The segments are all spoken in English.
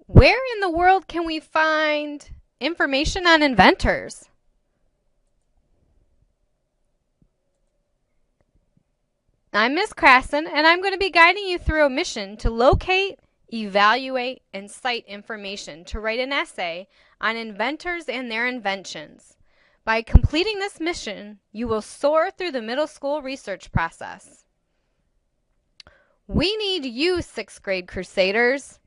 Where in the world can we find information on inventors? I'm Miss Krasson, and I'm going to be guiding you through a mission to locate, evaluate, and cite information to write an essay on inventors and their inventions. By completing this mission, you will soar through the middle school research process. We need you, 6th grade crusaders.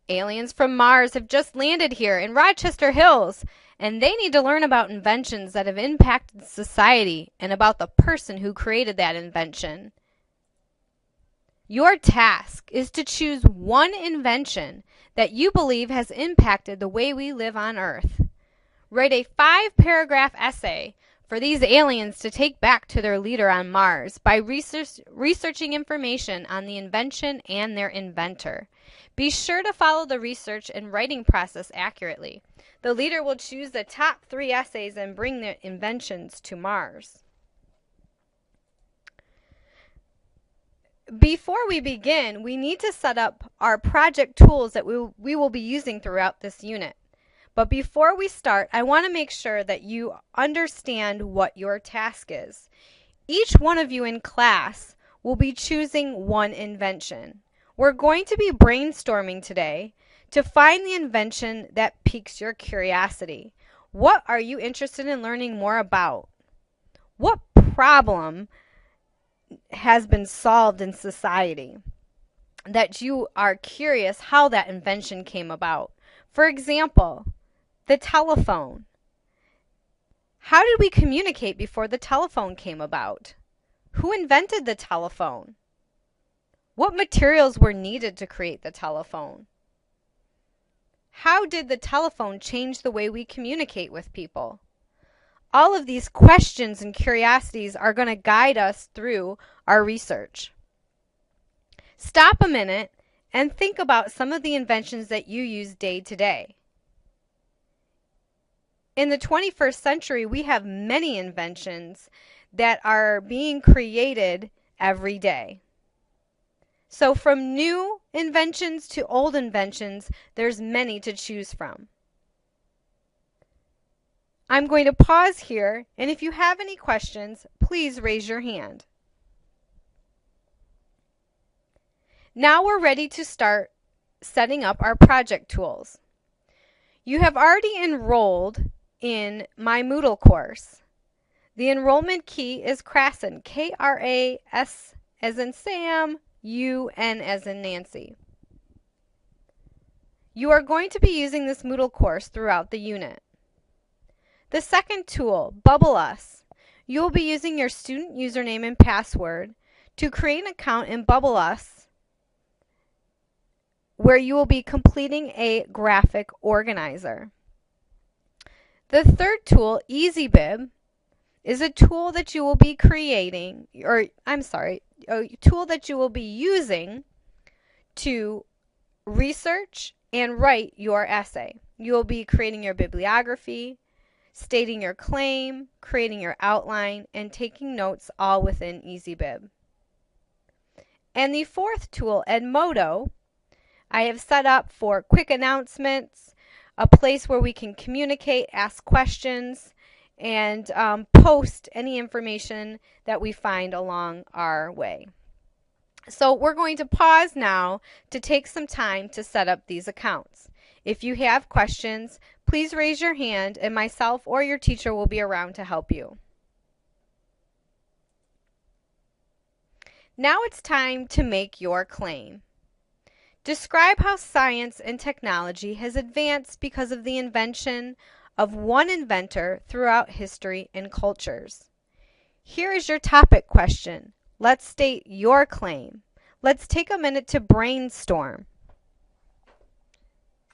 Aliens from Mars have just landed here in Rochester Hills, and they need to learn about inventions that have impacted society and about the person who created that invention. Your task is to choose one invention that you believe has impacted the way we live on Earth. Write a 5-paragraph essay for these aliens to take back to their leader on Mars by researching information on the invention and their inventor. Be sure to follow the research and writing process accurately. The leader will choose the top 3 essays and bring their inventions to Mars. Before we begin, we need to set up our project tools that we will be using throughout this unit. But before we start, I want to make sure that you understand what your task is. Each one of you in class will be choosing one invention. We're going to be brainstorming today to find the invention that piques your curiosity. What are you interested in learning more about? What problem has been solved in society that you are curious how that invention came about? For example, the telephone. How did we communicate before the telephone came about? Who invented the telephone? What materials were needed to create the telephone? How did the telephone change the way we communicate with people? All of these questions and curiosities are going to guide us through our research. Stop a minute and think about some of the inventions that you use day to day. In the 21st century, we have many inventions that are being created every day. So from new inventions to old inventions, there's many to choose from. I'm going to pause here, and if you have any questions, please raise your hand. Now we're ready to start setting up our project tools. You have already enrolled in my Moodle course. The enrollment key is Krasson, K-R-A-S as in Sam, U-N as in Nancy. You are going to be using this Moodle course throughout the unit. The second tool, BubbleUs. You will be using your student username and password to create an account in BubbleUs where you will be completing a graphic organizer. The third tool, EasyBib, is a tool that you will be creating, a tool that you will be using to research and write your essay. You will be creating your bibliography, stating your claim, creating your outline, and taking notes all within EasyBib. And the fourth tool, Edmodo, I have set up for quick announcements, a place where we can communicate, ask questions, and post any information that we find along our way. So we're going to pause now to take some time to set up these accounts. If you have questions, please raise your hand and myself or your teacher will be around to help you. Now it's time to make your claim. Describe how science and technology has advanced because of the invention of one inventor throughout history and cultures. Here is your topic question. Let's state your claim. Let's take a minute to brainstorm.